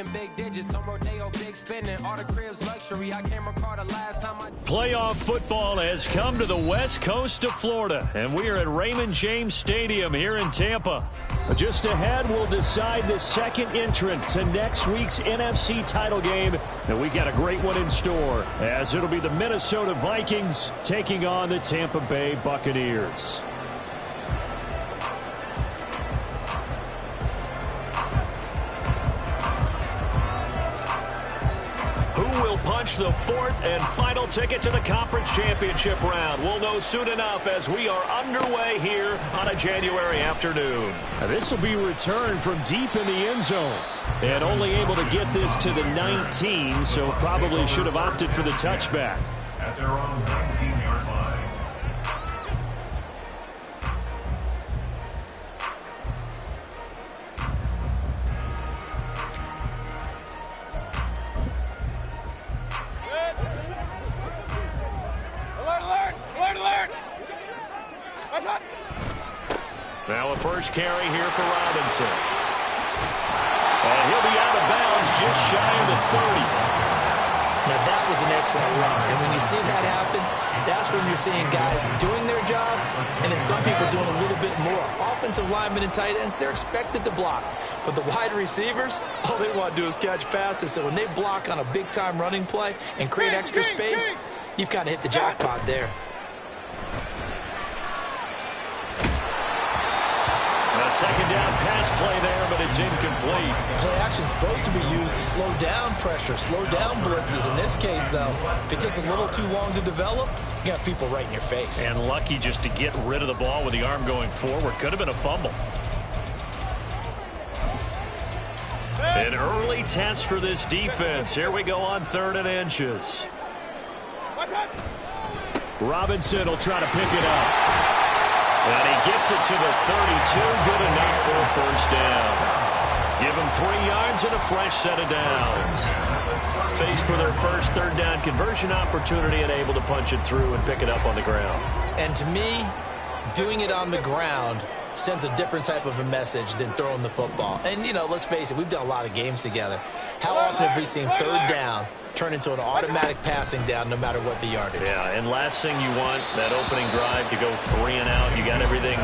talking big digits. On Rodeo, big spending. All the cribs luxury. I can't recall the last time I... Playoff football has come to the west coast of Florida, and we are at Raymond James Stadium here in Tampa. Just ahead, we'll decide the second entrant to next week's NFC title game, and we got a great one in store, as it'll be the Minnesota Vikings taking on the Tampa Bay Buccaneers. Who will punch the fourth and final ticket to the conference championship round? We'll know soon enough as we are underway here on a January afternoon. This will be returned from deep in the end zone. And only able to get this to the 19, so probably should have opted for the touchback. At their own 19-yard line. Now a first carry here for Robinson. And he'll be out of bounds just shy of the 30. Now that was an excellent run. And when you see that happen, that's when you're seeing guys doing their job and then some people doing a little bit more. Offensive linemen and tight ends, they're expected to block. But the wide receivers, all they want to do is catch passes. So when they block on a big-time running play and create extra space, you've kind of hit the jackpot there. Second down pass play there, but it's incomplete. Play action is supposed to be used to slow down pressure, slow down blitzes. In this case, though, if it takes a little too long to develop, you got people right in your face. And lucky just to get rid of the ball with the arm going forward. Could have been a fumble. An early test for this defense. Here we go on 3rd and inches. Robinson will try to pick it up. And he gets it to the 32, good enough for a first down. Give him 3 yards and a fresh set of downs. Faced for their first 3rd down conversion opportunity and able to punch it through and pick it up on the ground. And to me, doing it on the ground sends a different type of a message than throwing the football. And, you know, let's face it, we've done a lot of games together. How often have we seen 3rd down turn into an automatic passing down no matter what the yardage? Yeah, and last thing you want, that opening drive to go 3 and out. You got everything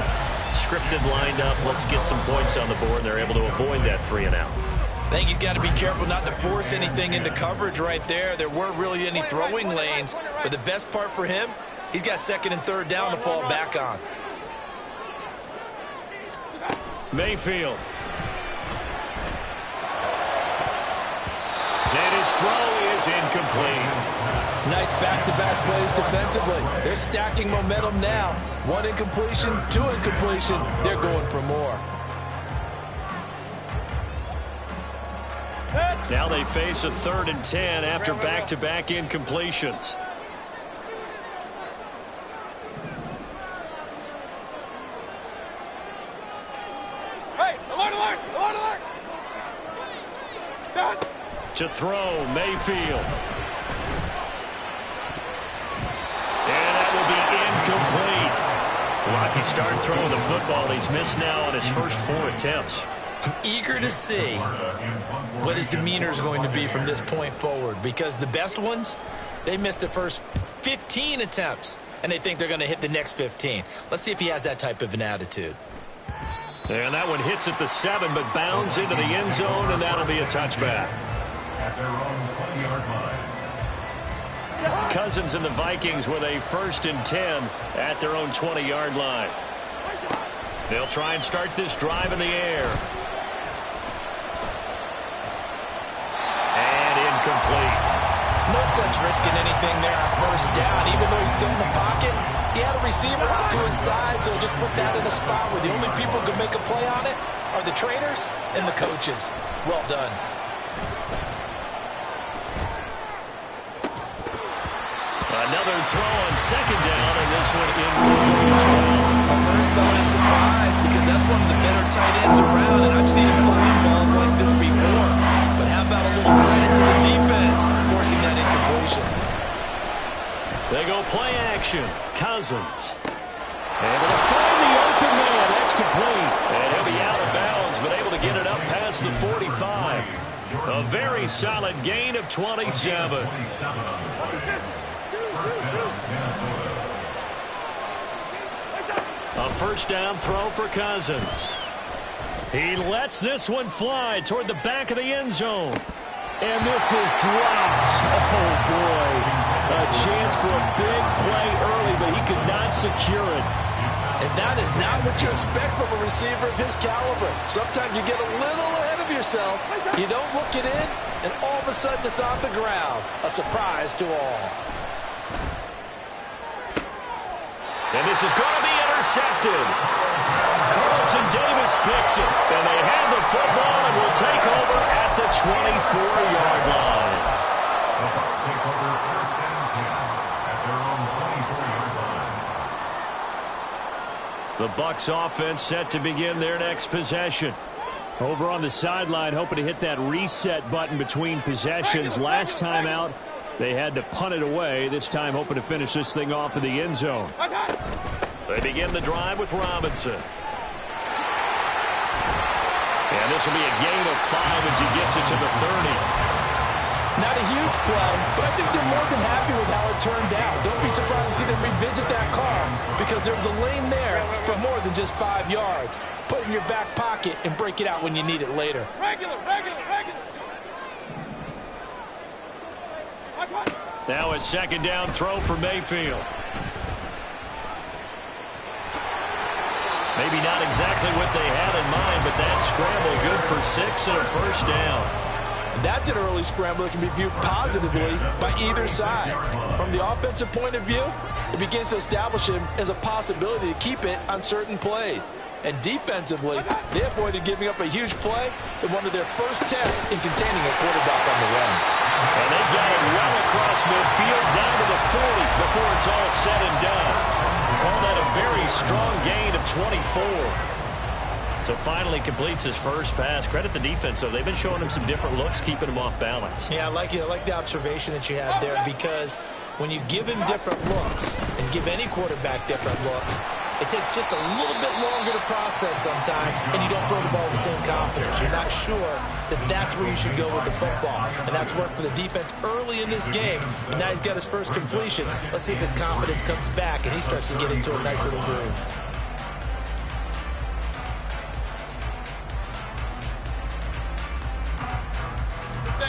scripted, lined up. Let's get some points on the board, and they're able to avoid that 3 and out. I think he's got to be careful not to force anything into coverage right there. There weren't really any throwing lanes, but the best part for him, he's got 2nd and 3rd down to fall back on. Mayfield. And his throw is incomplete. Nice back-to-back plays defensively. They're stacking momentum now. 1 incompletion, 2 incompletion. They're going for more. Now they face a 3rd and 10 after back-to-back incompletions. To throw, Mayfield. And that will be incomplete. Rocky start throwing the football. He's missed now on his first 4 attempts. I'm eager to see what his demeanor is going to be from this point forward, because the best ones, they missed the first 15 attempts, and they think they're going to hit the next 15. Let's see if he has that type of an attitude. And that one hits at the 7, but bounds into the end zone, and that'll be a touchback. At their own 20-yard line. Cousins and the Vikings with a 1st and 10 at their own 20-yard line. They'll try and start this drive in the air. And incomplete. No sense risking anything there on 1st down. Even though he's still in the pocket, he had a receiver out to his side, so just put that in a spot where the only people who can make a play on it are the trainers and the coaches. Well done. Another throw on 2nd down, and this one incomplete as well. My first thought is surprise, because that's one of the better tight ends around, and I've seen him pull in balls like this before. But how about a little credit to the defense forcing that incompletion? They go play action. Cousins. Able to find the open man. That's complete. And he'll be out of bounds, but able to get it up past the 45. A very solid gain of 27. A first down throw for Cousins. He lets this one fly toward the back of the end zone. And this is dropped. Oh, boy. A chance for a big play early, but he could not secure it. And that is not what you expect from a receiver of his caliber. Sometimes you get a little ahead of yourself. You don't look it in, and all of a sudden it's on the ground. A surprise to all. And this is going to be intercepted. Carlton Davis picks it. And they have the football and will take over at the 24-yard line. The Bucs take over first and 10 at their own 24-yard line. The Bucs offense set to begin their next possession. Over on the sideline, hoping to hit that reset button between possessions. Last time out, they had to punt it away. This time hoping to finish this thing off in the end zone. They begin the drive with Robinson. And this will be a gain of 5 as he gets it to the 30. Not a huge play, but I think they're more than happy with how it turned out. Don't be surprised to see them revisit that call because there was a lane there for more than just 5 yards. Put it in your back pocket and break it out when you need it later. Regular. Now a second down throw for Mayfield. Maybe not exactly what they had in mind, but that scramble good for 6 and a first down. That's an early scramble that can be viewed positively by either side. From the offensive point of view, it begins to establish him as a possibility to keep it on certain plays. And defensively, they avoided giving up a huge play in one of their first tests in containing a quarterback on the run. And they've got it well across midfield down to the 40 before it's all said and done. Call that a very strong gain of 24. So finally completes his first pass. Credit the defense, though. They've been showing him some different looks, keeping him off balance. Yeah, I like it. I like the observation that you had there because when you give him different looks and give any quarterback different looks, it takes just a little bit longer to process sometimes, and you don't throw the ball with the same confidence. You're not sure that that's where you should go with the football. And that's worked for the defense early in this game. And now he's got his first completion. Let's see if his confidence comes back and he starts to get into a nice little groove.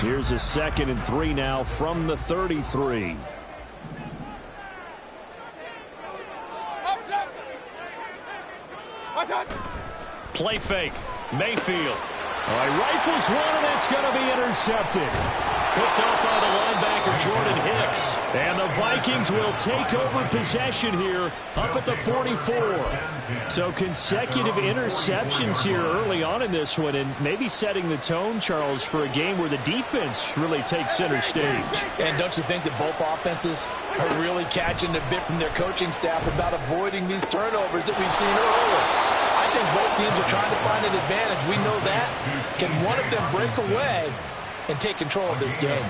Here's a 2nd and 3 now from the 33. Play fake. Mayfield. Rifles one, and it's going to be intercepted. Picked up by the linebacker, Jordan Hicks. And the Vikings will take over possession here up at the 44. So consecutive interceptions here early on in this one, and maybe setting the tone, Charles, for a game where the defense really takes center stage. And don't you think that both offenses are really catching a bit from their coaching staff about avoiding these turnovers that we've seen earlier? I think both teams are trying to find an advantage. We know that. Can one of them break away and take control of this game?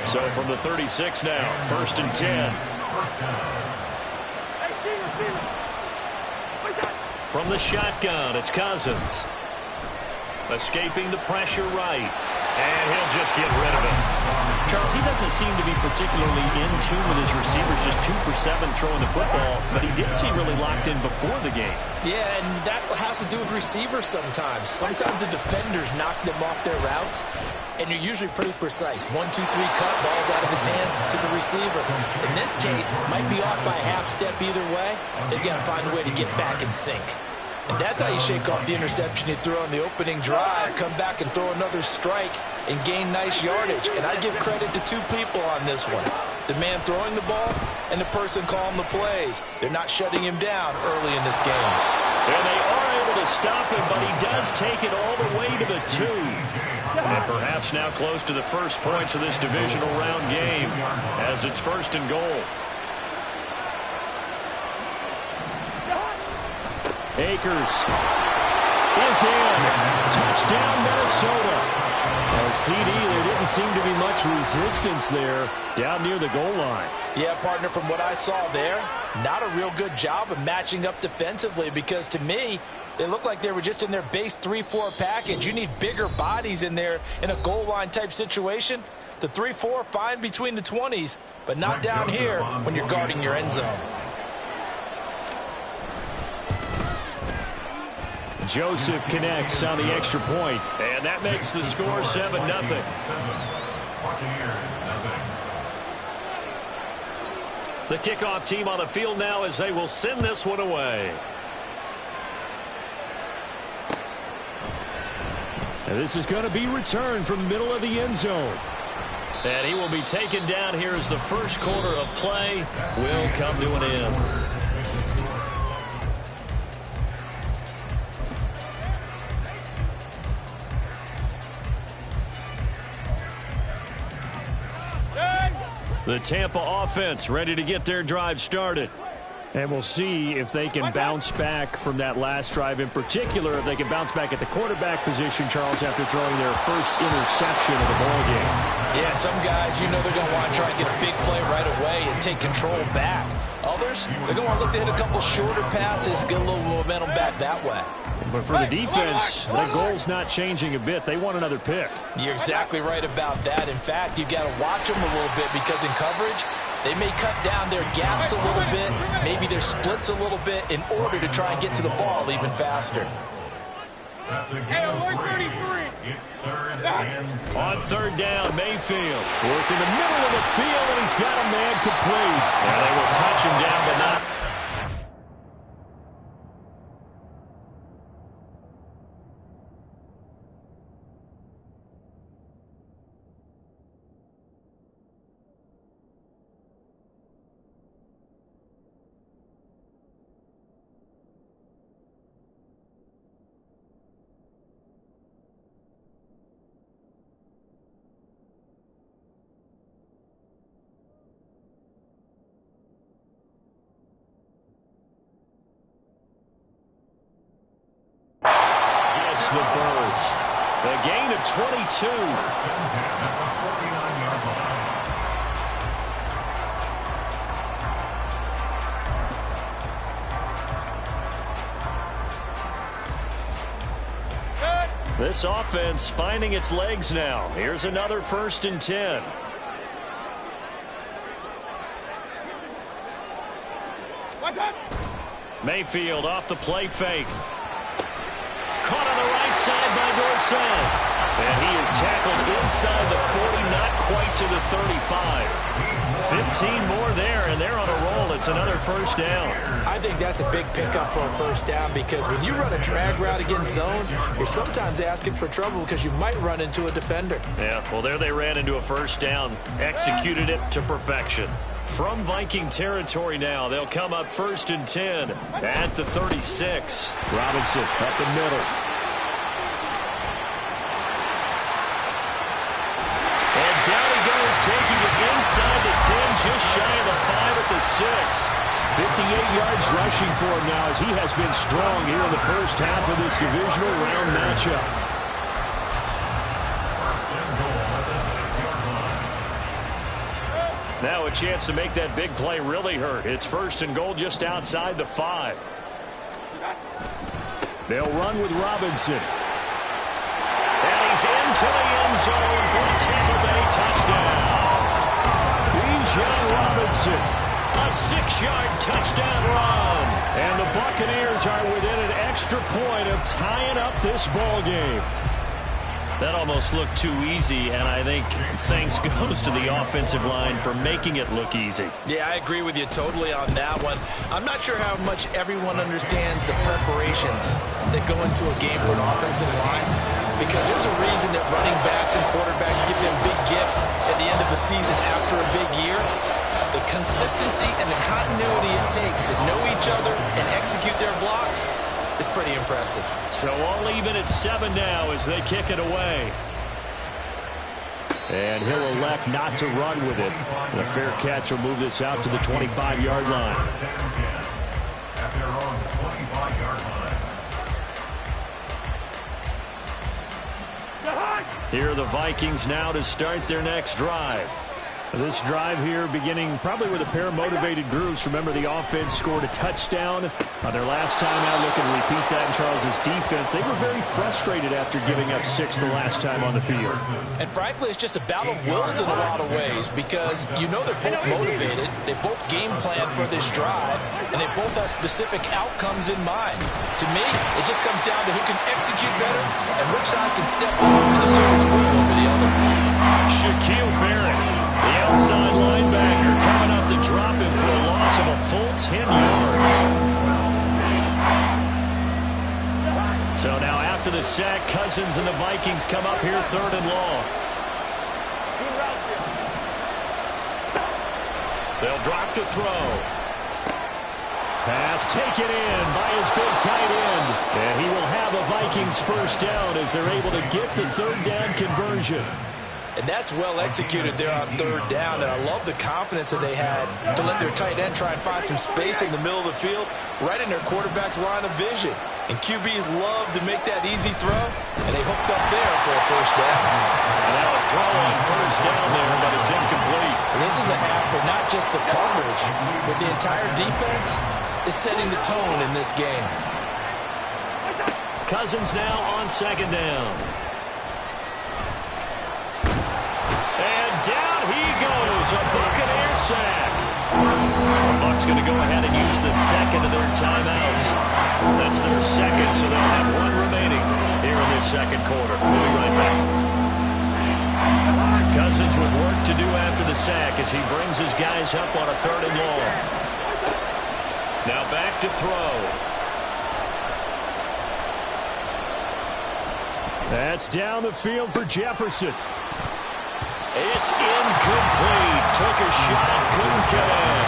So from the 36 now, 1st and 10. From the shotgun, it's Cousins. Escaping the pressure right. And he'll just get rid of it. Charles, he doesn't seem to be particularly in tune with his receivers, just 2 for 7 throwing the football, but he did seem really locked in before the game. Yeah, and that has to do with receivers sometimes. Sometimes the defenders knock them off their route, and you're usually pretty precise. 1, 2, 3 cut, balls out of his hands to the receiver. In this case, might be off by a half step either way. They've got to find a way to get back in sync. And that's how you shake off the interception you throw on the opening drive, come back and throw another strike and gain nice yardage. And I give credit to 2 people on this one. The man throwing the ball and the person calling the plays. They're not shutting him down early in this game. And they are able to stop him, but he does take it all the way to the 2. And perhaps now close to the first points of this divisional round game as it's 1st and goal. Akers is in. Touchdown, Minnesota. CD, there didn't seem to be much resistance there down near the goal line. Yeah, partner, from what I saw there, not a real good job of matching up defensively, because to me, they look like they were just in their base 3-4 package. You need bigger bodies in there in a goal line type situation. The 3-4, fine between the 20s, but not down here when you're guarding your end zone. Joseph connects on the extra point, and that makes the score 7-0. The kickoff team on the field now as they will send this one away. And this is going to be returned from the middle of the end zone. And he will be taken down here as the first quarter of play will come to an end. The Tampa offense ready to get their drive started. And we'll see if they can bounce back from that last drive, in particular, if they can bounce back at the quarterback position, Charles, after throwing their first interception of the ballgame. Yeah, some guys, you know they're going to want to try and get a big play right away and take control back. Others, they're going to want to look to hit a couple shorter passes, get a little momentum back that way. But for the defense, that goal's not changing a bit. They want another pick. You're exactly right about that. In fact, you've got to watch them a little bit, because in coverage, they may cut down their gaps a little bit, maybe their splits a little bit, in order to try and get to the ball even faster. It's third and 7. On third down, Mayfield working the middle of the field, and he's got a man complete. And they will touch him down, but not. The first. A gain of 22. This offense finding its legs now. Here's another 1st and 10. Mayfield off the play fake. Caught on the right side by Dorsett. And he is tackled inside the 40, not quite to the 35. 15 more there, and they're on a roll. It's another 1st down. I think that's a big pickup for a 1st down, because when you run a drag route against zone, you're sometimes asking for trouble because you might run into a defender. Yeah, well, there they ran into a 1st down. Executed it to perfection. From Viking territory now, they'll come up 1st and 10 at the 36. Robinson up the middle. And down he goes, taking it inside the 10, just shy of the 5 at the 6. 58 yards rushing for him now, as he has been strong here in the first half of this divisional round matchup. Now a chance to make that big play really hurt. It's 1st and goal just outside the 5. They'll run with Robinson. And he's into the end zone for a Tampa Bay touchdown. Bijan Robinson, a 6-yard touchdown run. And the Buccaneers are within an extra point of tying up this ball game. That almost looked too easy, and I think thanks goes to the offensive line for making it look easy. Yeah, I agree with you totally on that one. I'm not sure how much everyone understands the preparations that go into a game for an offensive line, because there's a reason that running backs and quarterbacks give them big gifts at the end of the season after a big year. The consistency and the continuity it takes to know each other and execute their blocks is pretty impressive. So all even at 7 now as they kick it away. And he'll elect not to run with it. And a fair catch will move this out to the 25-yard line. At their own 25-yard line. Here are the Vikings now to start their next drive. This drive here beginning probably with a pair of motivated groups. Remember, the offense scored a touchdown on their last time out. Looking to repeat that in Charles' defense. They were very frustrated after giving up 6 the last time on the field. And frankly, it's just a battle of wills in a lot of ways because you know they're both motivated. They both game plan for this drive, and they both have specific outcomes in mind. To me, it just comes down to who can execute better and which side can step up and assert its will over the other. Shaquille Barrett, the outside linebacker, coming up to drop him for a loss of a full 10 yards. So now after the sack, Cousins and the Vikings come up here 3rd and long. They'll drop to throw. Pass taken in by his big tight end. And he will have a Vikings first down as they're able to get the 3rd down conversion. And that's well executed there on 3rd down. And I love the confidence that they had to let their tight end try and find some space in the middle of the field, right in their quarterback's line of vision. And QBs love to make that easy throw, and they hooked up there for a first down. And now a throw on first down there, but it's incomplete. This is a half for not just the coverage, but the entire defense is setting the tone in this game. Cousins now on 2nd down. Down he goes, a Buccaneer sack. The Bucs going to go ahead and use the second of their timeouts. That's their second, so they'll have 1 remaining here in this 2nd quarter. We'll be right back. Cousins with work to do after the sack as he brings his guys up on a 3rd and long. Now back to throw. That's down the field for Jefferson. It's incomplete. Took a shot, couldn't get it.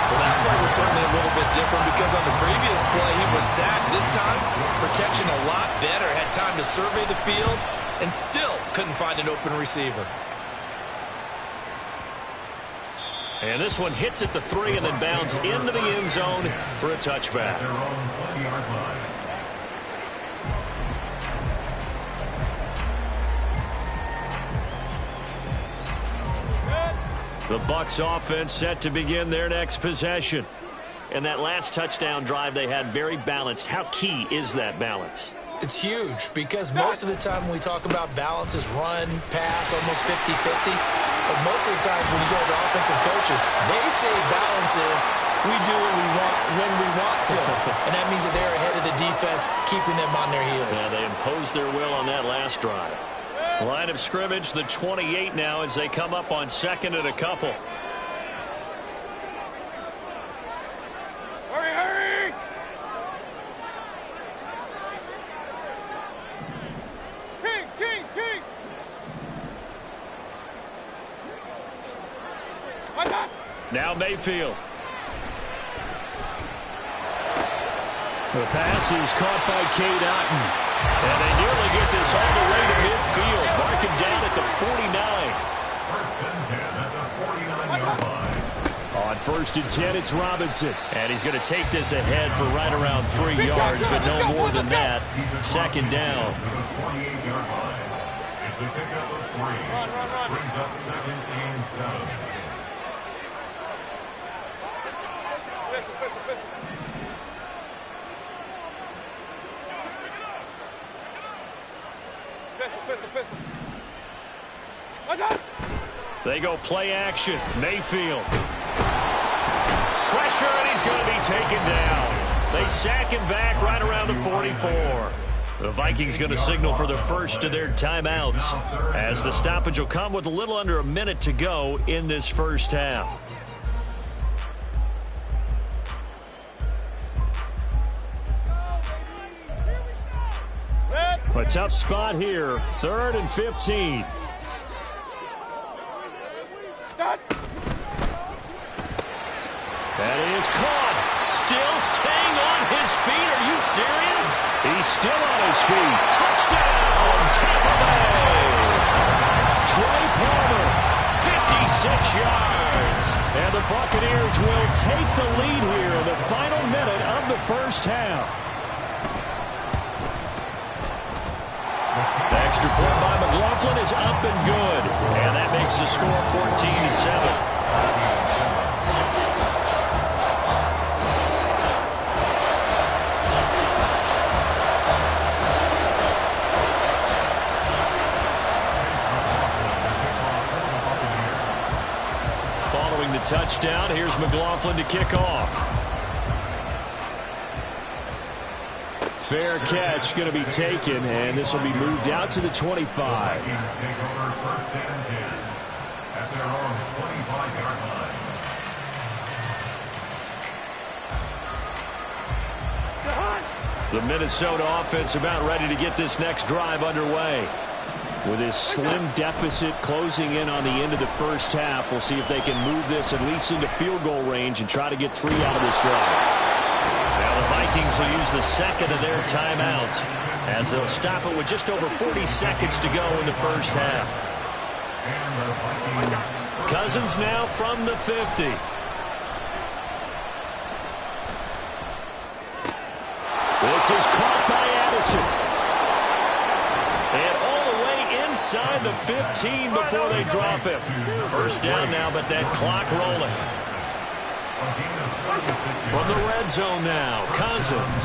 Well, that play was certainly a little bit different because on the previous play he was sacked. This time, protection a lot better. Had time to survey the field and still couldn't find an open receiver. And this one hits at the 3 and then bounds into the end zone for a touchback. The Bucs offense set to begin their next possession. And that last touchdown drive they had very balanced. How key is that balance? It's huge because most of the time when we talk about balance is run, pass, almost 50-50. But most of the times when you talk to offensive coaches, they say balance is we do what we want when we want to. And that means that they're ahead of the defense, keeping them on their heels. Yeah, they imposed their will on that last drive. Line of scrimmage, the 28 now as they come up on 2nd and a couple. Hurry, hurry! Kings! Now Mayfield. The pass is caught by Cade Otton. And they nearly get this all the way to midfield. Mark him down at the 49. 1st and 10 at the 49-yard line. On 1st and 10, it's Robinson. And he's going to take this ahead for right around 3 yards, but no more than that. 2nd down. To the 48-yard line. It's a pickup of 3. Brings up 2nd and 7. They go play action. Mayfield. Pressure, and he's going to be taken down. They sack him back right around the 44. The Vikings going to signal for the first of their timeouts as the stoppage will come with a little under a minute to go in this first half. A tough spot here. 3rd and 15. That is caught. Still staying on his feet. Are you serious? He's still on his feet. Touchdown, Tampa Bay. Trey Palmer, 56 yards. and the Buccaneers will take the lead here in the final minute of the first half. Extra report by McLaughlin is up and good. And that makes the score 14-7. Following the touchdown, here's McLaughlin to kick off. Fair catch going to be taken, and this will be moved out to the 25. Vikings take over 1st and 10 at their own 25-yard line. The Minnesota offense about ready to get this next drive underway. With his slim deficit closing in on the end of the first half, we'll see if they can move this at least into field goal range and try to get 3 out of this drive. Now the Vikings will use the second of their timeouts as they'll stop it with just over 40 seconds to go in the first half. Cousins now from the 50. This is caught by Addison. And all the way inside the 15 before they drop him. First down now, but that clock rolling. From the red zone now, Cousins.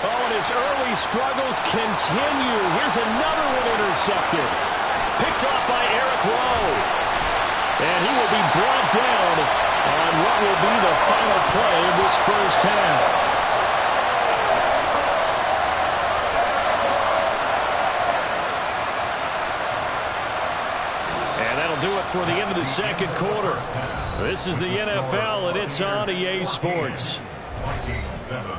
Oh, and his early struggles continue. Here's another one intercepted. Picked off by Eric Rowe. And he will be brought down on what will be the final play of this first half. And that'll do it for the end of the second quarter. This is the NFL, and it's on EA Sports. Vikings 7.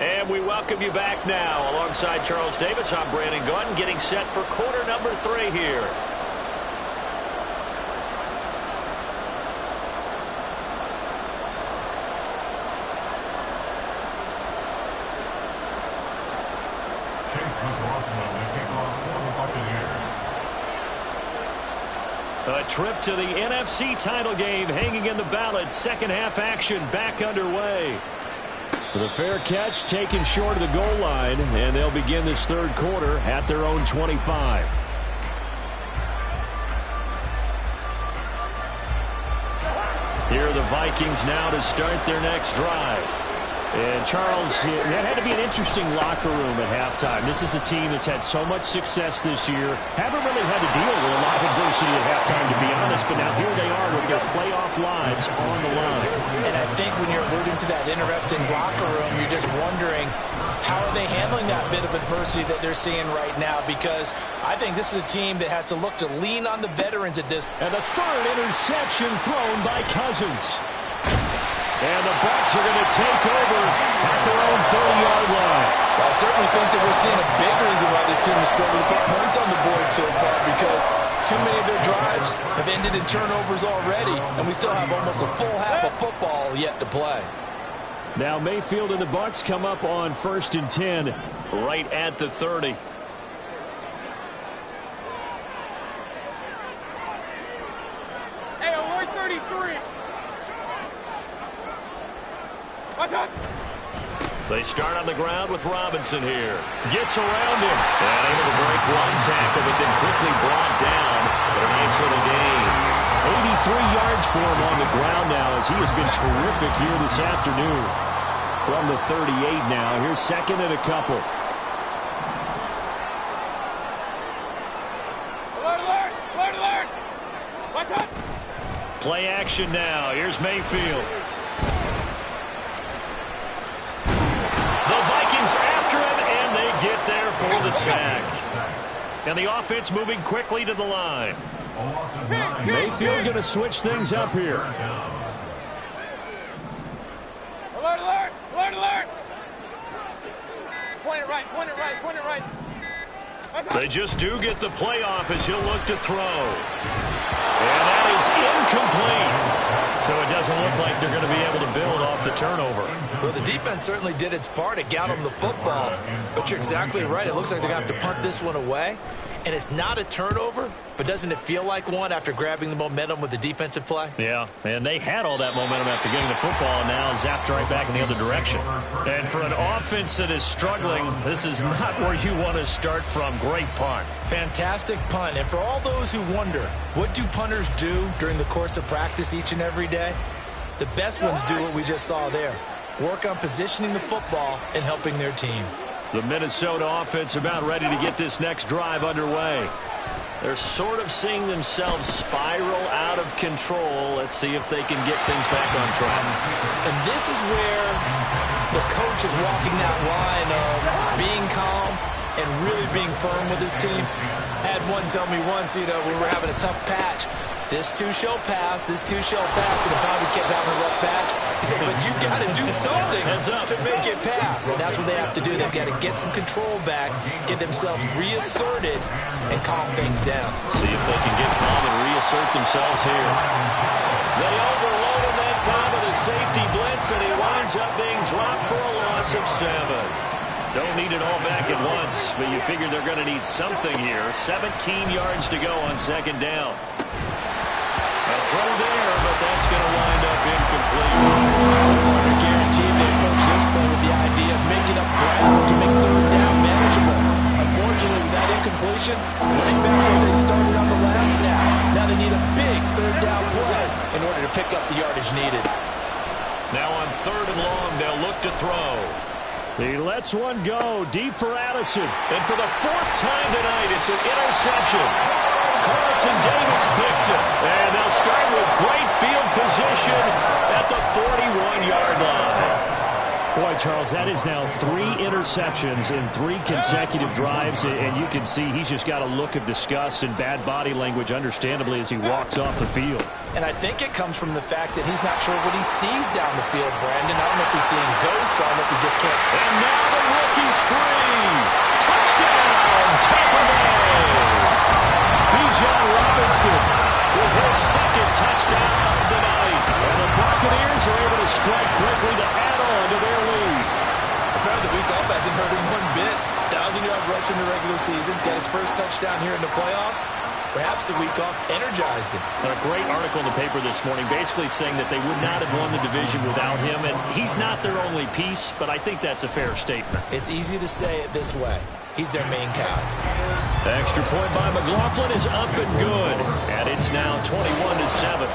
And we welcome you back now. Alongside Charles Davis, I'm Brandon Gaudin, getting set for quarter number 3 here. A trip to the NFC title game hanging in the balance. Second half action back underway. The fair catch taken short of the goal line, and they'll begin this third quarter at their own 25. Here are the Vikings now to start their next drive. And Charles, that had to be an interesting locker room at halftime. This is a team that's had so much success this year. Haven't really had to deal with a lot of adversity at halftime, to be honest. But now here they are with their playoff lives on the line. And I think when you're alluding to that interesting locker room, you're just wondering, how are they handling that bit of adversity that they're seeing right now? Because I think this is a team that has to look to lean on the veterans at this. And the third interception thrown by Cousins. And the Bucs are going to take over at their own 30-yard line. Well, I certainly think that we're seeing a big reason why this team has struggled to put points on the board so far, because too many of their drives have ended in turnovers already, and we still have almost a full half of football yet to play. Now Mayfield and the Bucs come up on 1st and 10 right at the 30. Hey, Lloyd 33. They start on the ground with Robinson here. Gets around him. And able to break one tackle, but then quickly brought down. But a nice little gain. 83 yards for him on the ground now, as he has been terrific here this afternoon. From the 38 now. Here's second and a couple. Alert, alert, alert, alert. What's up? Play action now. Here's Mayfield. After him, and they get there for the sack. And the offense moving quickly to the line. Mayfield going to switch things up here. Alert, alert, alert, alert. Point it right, point it right, point it right. They just do get the play off as he'll look to throw. And that is incomplete. So it doesn't look like they're going to be able to build off the turnover. Well, the defense certainly did its part to get them the football. But you're exactly right. It looks like they're going to have to punt this one away. And it's not a turnover, but doesn't it feel like one after grabbing the momentum with the defensive play? Yeah, and they had all that momentum after getting the football, and now zapped right back in the other direction. And for an offense that is struggling, this is not where you want to start from. Great punt. Fantastic punt. And for all those who wonder, what do punters do during the course of practice each and every day? The best ones do what we just saw there. Work on positioning the football and helping their team. The Minnesota offense about ready to get this next drive underway. They're sort of seeing themselves spiral out of control. Let's see if they can get things back on track. And this is where the coach is walking that line of being calm and really being firm with his team. I had one tell me once, when we were having a tough patch, this too shall pass, this too shall pass. And if we kept having a rough patch, he said, but you got to do something to make it pass. And that's what they have to do. They've got to get some control back, get themselves reasserted, and calm things down. See if they can get calm and reassert themselves here. They overload him that time with a safety blitz, and he winds up being dropped for a loss of 7. Don't need it all back at once, but you figure they're going to need something here. 17 yards to go on second down. A throw there, but that's going to wind up incomplete. I guarantee they approach this play with the idea of making up ground to make third down manageable. Unfortunately, with that incompletion, right back where they started on the last snap. Now they need a big third down play in order to pick up the yardage needed. Now on 3rd and long, they'll look to throw. He lets one go deep for Addison. And for the 4th time tonight, it's an interception. Carlton Davis picks it. And they'll start with great field position at the 41-yard line. Boy, Charles, that is now 3 interceptions in 3 consecutive drives, and you can see he's just got a look of disgust and bad body language, understandably, as he walks off the field. And I think it comes from the fact that he's not sure what he sees down the field, Brandon. I don't know if he's seeing ghosts, I don't know if he just can't. And now the rookie's free. Touchdown, Tampa Bay. Bijan Robinson with his 2nd touchdown of the night. And the Buccaneers are able to strike quickly to add on to their lead. Apparently the week off hasn't hurt him one bit. 1,000-yard rush in the regular season. Got his first touchdown here in the playoffs. Perhaps the week off energized him. A great article in the paper this morning basically saying that they would not have won the division without him. And he's not their only piece, but I think that's a fair statement. It's easy to say it this way. He's their main cow. Extra point by McLaughlin is up and good. And it's now 21-7.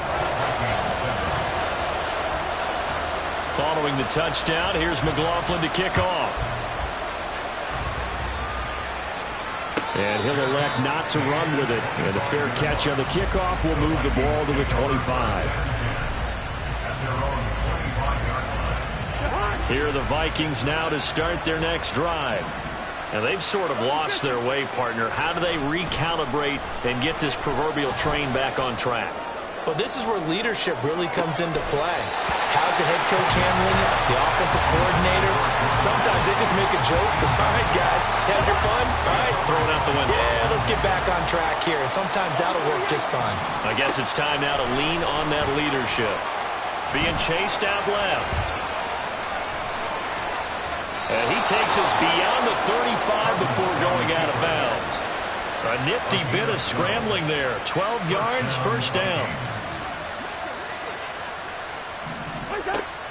Following the touchdown, here's McLaughlin to kick off. And he'll elect not to run with it. And a fair catch on the kickoff will move the ball to the 25. Here are the Vikings now to start their next drive. And they've sort of lost their way, partner. How do they recalibrate and get this proverbial train back on track? Well, this is where leadership really comes into play. How's the head coach handling it? The offensive coordinator? Sometimes they just make a joke. All right, guys, had your fun? All right. Throw it out the window. Yeah, let's get back on track here. And sometimes that'll work just fine. I guess it's time now to lean on that leadership. Being chased out left. And he takes us beyond the 35 before going out of bounds. A nifty bit of scrambling there. 12 yards, first down.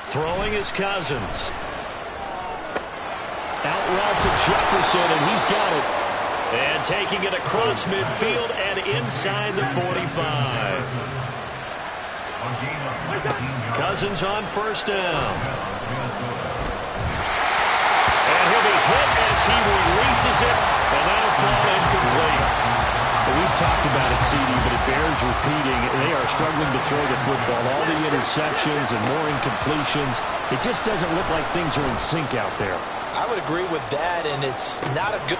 Throwing is Cousins. Out route to Jefferson, and he's got it. And taking it across midfield and inside the 45. Cousins on first down. And he'll be hit as he releases it, and that'll fall incomplete. We've talked about it, CD, but it bears repeating. They are struggling to throw the football. All the interceptions and more incompletions. It just doesn't look like things are in sync out there. I would agree with that, and it's not a good...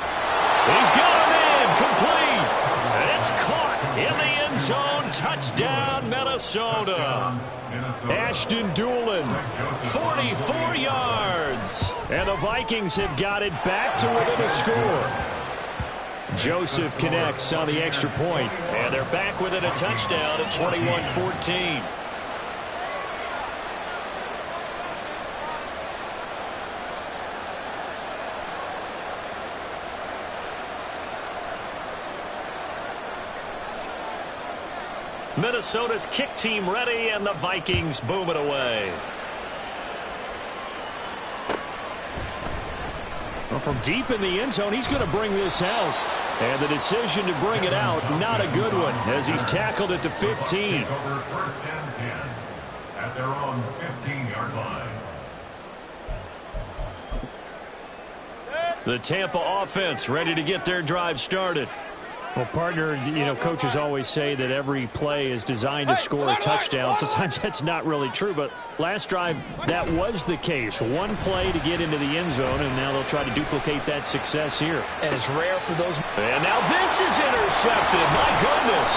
He's got him in, complete. And it's caught in the end zone. Touchdown, Minnesota. Ashton Doolin, 44 yards. And the Vikings have got it back to within a score. Joseph connects on the extra point, and they're back within a touchdown at 21-14. Minnesota's kick team ready, and the Vikings boom it away. Well, from deep in the end zone, he's going to bring this out. And the decision to bring it out, not a good one, as he's tackled at the 15. Over first and 10 at their own 15-yard line. The Tampa offense ready to get their drive started. Well, partner, coaches always say that every play is designed to score a touchdown. Sometimes that's not really true, but last drive, that was the case. One play to get into the end zone, and now they'll try to duplicate that success here. And it's rare for those. And now this is intercepted. My goodness.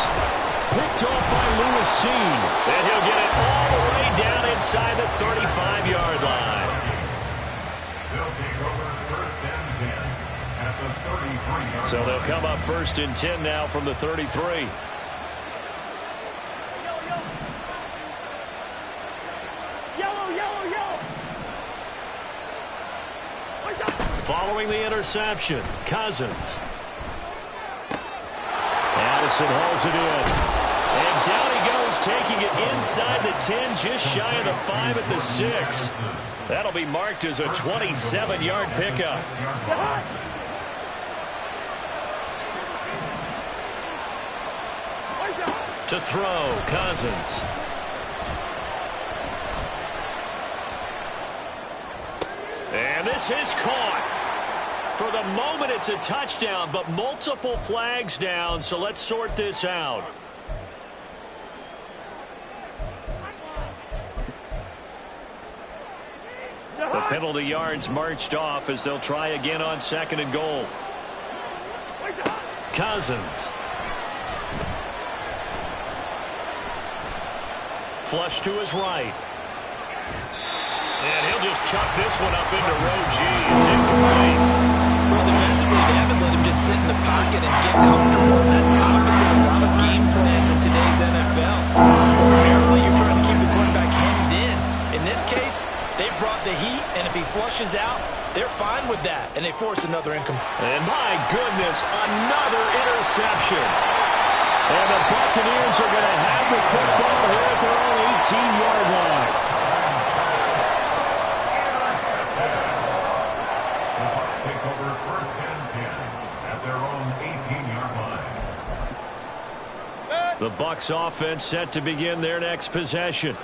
Picked off by Lewis Seen. And he'll get it all the way down inside the 35-yard line. They'll take over first and 10 at the 33-yard So line. they'll come up first and 10 now from the 33. Following the interception, Cousins. Addison hauls it in. And down he goes, taking it inside the 10, just shy of the 5 at the 6. That'll be marked as a 27-yard pickup. To throw, Cousins. And this is caught. For the moment, it's a touchdown, but multiple flags down, so let's sort this out. The penalty yards marched off as they'll try again on 2nd and goal. Cousins. Flush to his right. And he'll just chuck this one up into row G. It's incomplete. Well, defensively, they haven't let him just sit in the pocket and get comfortable. That's opposite a lot of game plans in today's NFL. Ordinarily, you're trying to keep the quarterback hemmed in. In this case, they brought the heat, and if he flushes out, they're fine with that, and they force another incomplete. And my goodness, another interception. And the Buccaneers are going to have the football here at their own 18-yard line. The Bucs take over first and 10 at their own 18-yard line. The Bucs offense set to begin their next possession.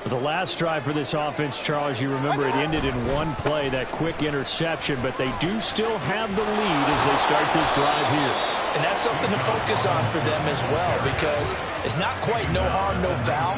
The last drive for this offense, Charles, you remember it ended in one play, that quick interception, but they do still have the lead as they start this drive here. And that's something to focus on for them as well, because it's not quite no harm, no foul.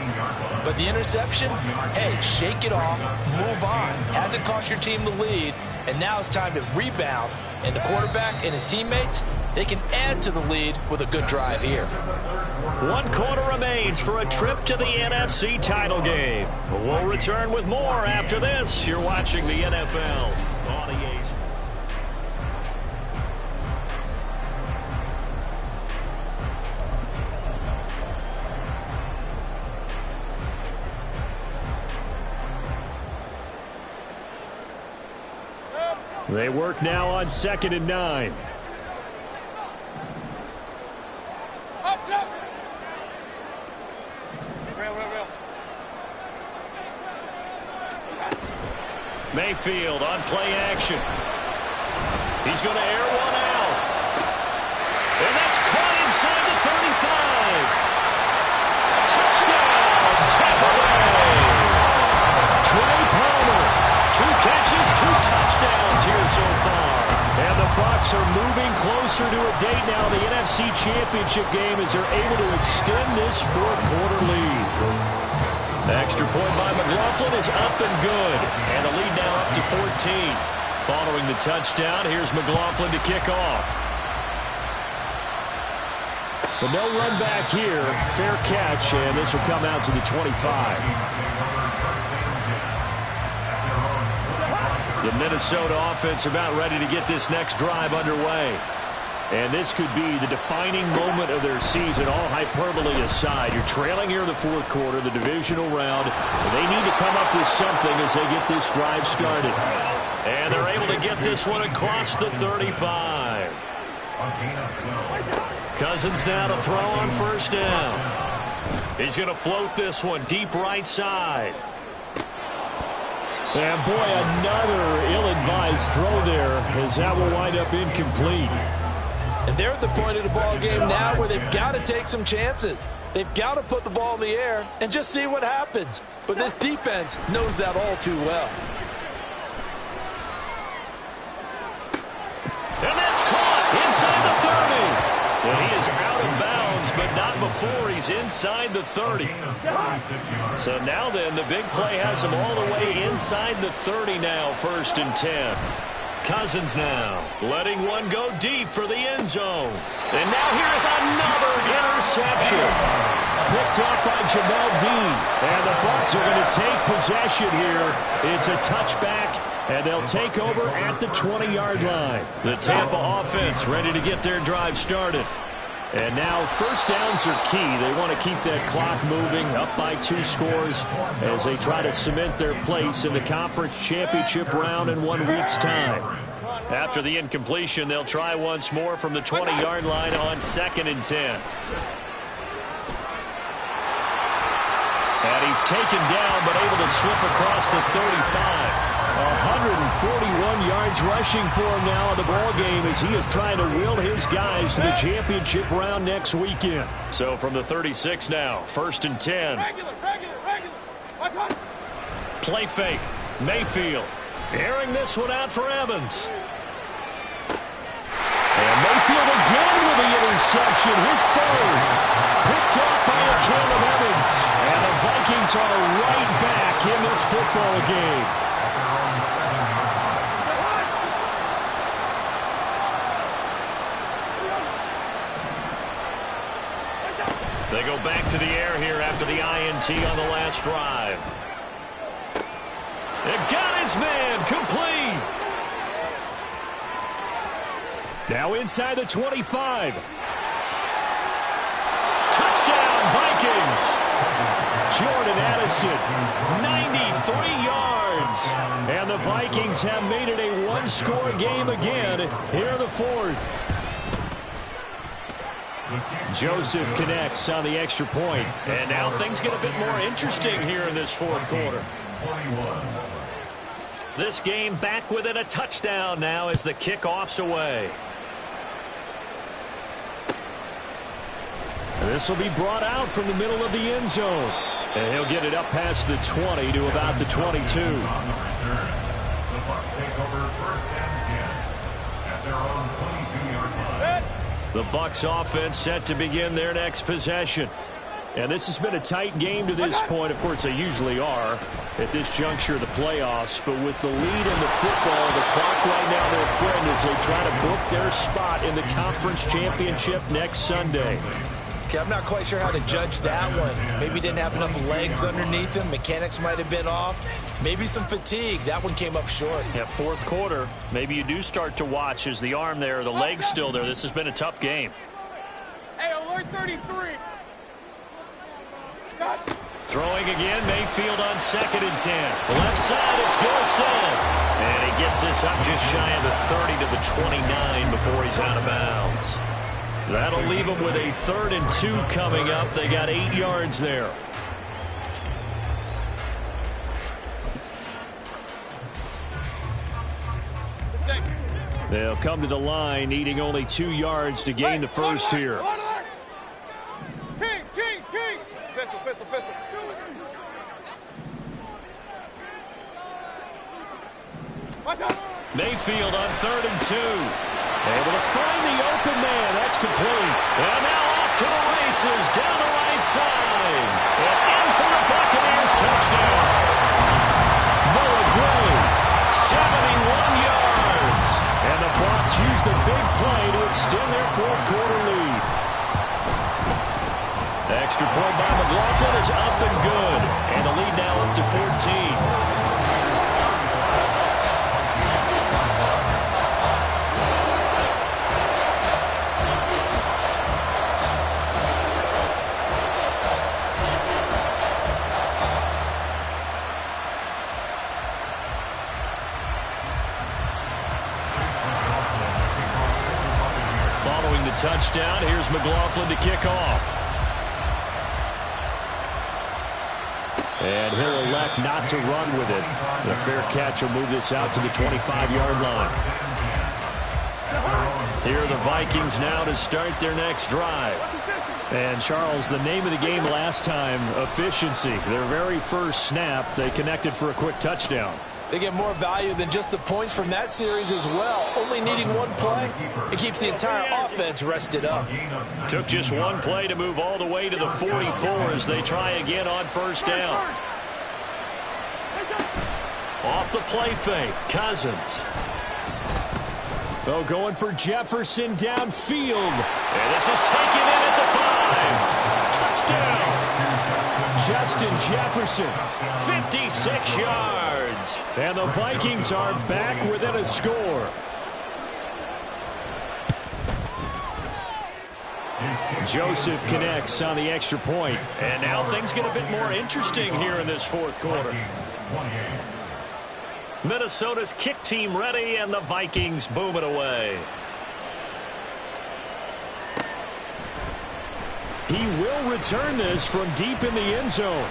But the interception, hey, shake it off, move on. Hasn't cost your team the lead, and now it's time to rebound. And the quarterback and his teammates, they can add to the lead with a good drive here. 1 quarter remains for a trip to the NFC title game. We'll return with more after this. You're watching the NFL on EA. They work now on 2nd and 9. Mayfield on play action. He's going to air one out. And that's caught inside the 35. Touchdown, Tampa Bay. Trey Palmer, 2 catches, 2 touchdowns here so far. And the Bucs are moving closer to a date now, the NFC Championship game, as they're able to extend this 4th quarter lead. Extra point by McLaughlin is up and good. And the lead now up to 14. Following the touchdown, here's McLaughlin to kick off. But no run back here. Fair catch, and this will come out to the 25. The Minnesota offense about ready to get this next drive underway. And this could be the defining moment of their season, all hyperbole aside. You're trailing here in the 4th quarter, the divisional round. And they need to come up with something as they get this drive started. And they're able to get this one across the 35. Cousins now to throw on 1st down. He's going to float this one deep right side. And boy, another ill-advised throw there, as that will wind up incomplete. And they're at the point of the ball game now where they've got to take some chances. They've got to put the ball in the air and just see what happens. But this defense knows that all too well. And that's caught inside the 30. And he is out of bounds, but not before he's inside the 30. So now then, the big play has him all the way inside the 30 now, 1st and 10. Cousins now letting one go deep for the end zone. And now here is another interception. Picked off by Jamel Dean. And the Bucs are going to take possession here. It's a touchback, and they'll take over at the 20-yard line. The Tampa offense ready to get their drive started. And now first downs are key. They want to keep that clock moving, up by 2 scores as they try to cement their place in the conference championship round in 1 week's time. After the incompletion, they'll try once more from the 20-yard line on 2nd and 10. And he's taken down but able to slip across the 35. 141 yards rushing for him now in the ball game as he is trying to will his guys to the championship round next weekend. So from the 36 now, 1st and 10. Regular. Play fake. Mayfield airing this one out for Evans. And Mayfield again with the interception, his 3rd. Picked off by a Caleb Evans. And the Vikings are right back in this football game. They go back to the air here after the INT on the last drive. It got his man complete. Now inside the 25. Touchdown, Vikings. Jordan Addison, 93 yards. And the Vikings have made it a one-score game again here in the 4th. Joseph connects on the extra point. And now things get a bit more interesting here in this 4th quarter. This game back within a touchdown now as the kickoff's away. This will be brought out from the middle of the end zone. And he'll get it up past the 20 to about the 22. The Bucs take over 1st and 10 at their own 22-yard line. The Bucs offense set to begin their next possession. And this has been a tight game to this point. Of course, they usually are at this juncture of the playoffs. But with the lead in the football, the clock right now, their friend, as they try to book their spot in the conference championship next Sunday. Okay, I'm not quite sure how to judge that one. Maybe didn't have enough legs underneath him. Mechanics might have been off. Maybe some fatigue. That one came up short. Yeah, 4th quarter. Maybe you do start to watch as the arm there, the leg's still there. This has been a tough game. Hey, alert 33. Stop. Throwing again, Mayfield on 2nd and 10. Left side, it's Dorset. And he gets this up just shy of the 30 to the 29 before he's out of bounds. That'll leave them with a 3rd and 2 coming up. They got 8 yards there. They'll come to the line, needing only 2 yards to gain the first here. King. Pistol. Mayfield on 3rd and 2. Able to find the open man. That's complete. And now off to the races down the right side. And in for the Buccaneers touchdown. Noah Gray. 71 yards. And the Bucs use the big play to extend their 4th quarter lead. Extra point by McLaughlin is up and good. And the lead now up to 14. Following the touchdown, here's McLaughlin to kick off. And he'll elect not to run with it. The fair catch will move this out to the 25-yard line. Here are the Vikings now to start their next drive. And, Charles, the name of the game last time, efficiency. Their very first snap, they connected for a quick touchdown. They get more value than just the points from that series as well. Only needing one play, it keeps the entire offense rested up. Took just one play to move all the way to the 44 as they try again on first down. Off the play fake, Cousins. Oh, going for Jefferson downfield. And this is taken in at the 5. Touchdown. Justin Jefferson, 56 yards. And the Vikings are back within a score. Joseph connects on the extra point. And now things get a bit more interesting here in this fourth quarter. Minnesota's kick team ready, and the Vikings boom it away. He will return this from deep in the end zone.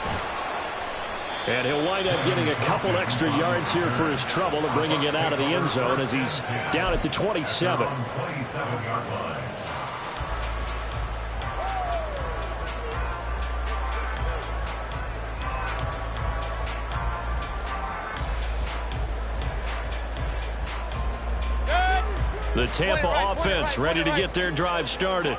And he'll wind up getting a couple extra yards here for his trouble and bringing it out of the end zone as he's down at the 27. The Tampa offense ready to get their drive started.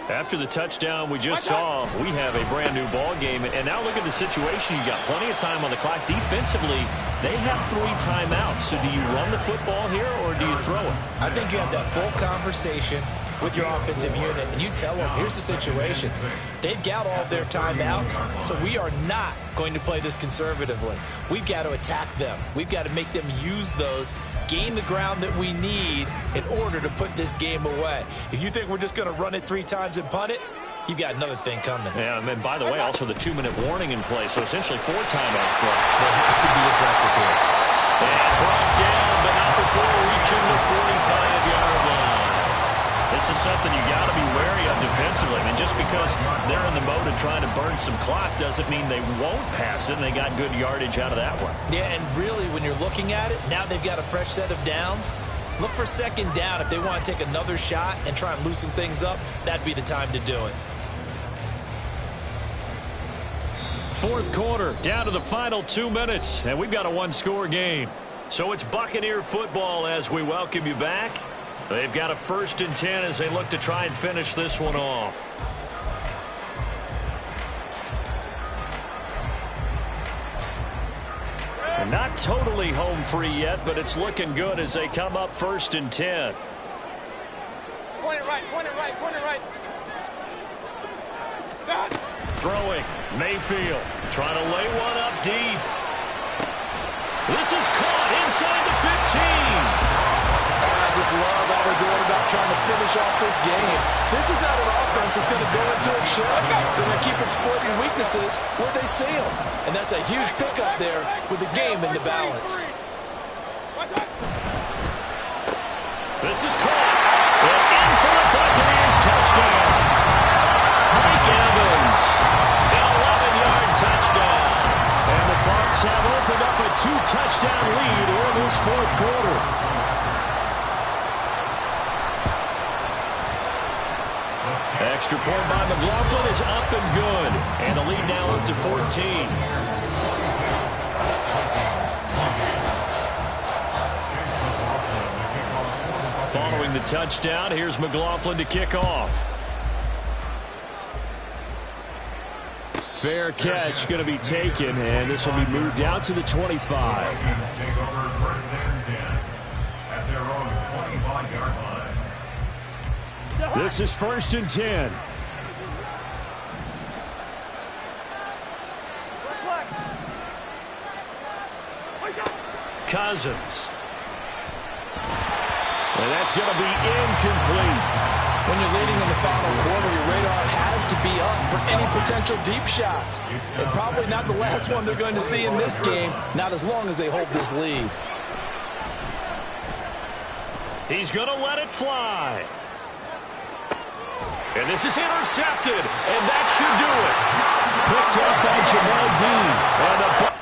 After the touchdown we just saw, we have a brand new ball game. And now look at the situation. You got plenty of time on the clock. Defensively, they have 3 timeouts. So do you run the football here or do you throw it? I think you have that full conversation with your offensive unit, and you tell them, here's the situation. They've got all their timeouts, so we are not going to play this conservatively. We've got to attack them. We've got to make them use those, gain the ground that we need in order to put this game away. If you think we're just going to run it 3 times and punt it, you've got another thing coming. Yeah, and then, by the way, also the 2-minute warning in play, so essentially 4 timeouts left. They have to be aggressive here. And brought down, but not before reaching the 45-yard line. This is something you got to be wary of defensively. I mean, just because they're in the mode of trying to burn some clock doesn't mean they won't pass it, and they got good yardage out of that one. Yeah, and really, when you're looking at it, now they've got a fresh set of downs. Look for second down. If they want to take another shot and try and loosen things up, that'd be the time to do it. Fourth quarter, down to the final 2 minutes, and we've got a 1-score game. So it's Buccaneer football as we welcome you back. They've got a 1st and 10 as they look to try and finish this one off. And not totally home free yet, but it's looking good as they come up 1st and 10. Point it right, point it right, point it right. Throwing, Mayfield trying to lay one up deep. This is caught inside the 15. I just love how we're going about trying to finish off this game. This is not an offense that's going to go into a shell. They're going to keep exploiting weaknesses where they see them. And that's a huge pickup there with the game in the balance. This is caught. And in for the Buccaneers touchdown. Mike Evans. An 11-yard touchdown. And the Bucs have opened up a 2-touchdown lead in this fourth quarter. Extra point by McLaughlin is up and good. And the lead now up to 14. Following the touchdown, here's McLaughlin to kick off. Fair catch going to be taken, and this will be moved out to the 25. Take over 1st and 10 at their own 25-yard line. This is 1st and 10. Cousins. And that's going to be incomplete. When you're leading in the final quarter, your radar has to be up for any potential deep shots. And probably not the last one they're going to see in this game, not as long as they hold this lead. He's going to let it fly. And this is intercepted, and that should do it. Picked up by Jamel Dean. And the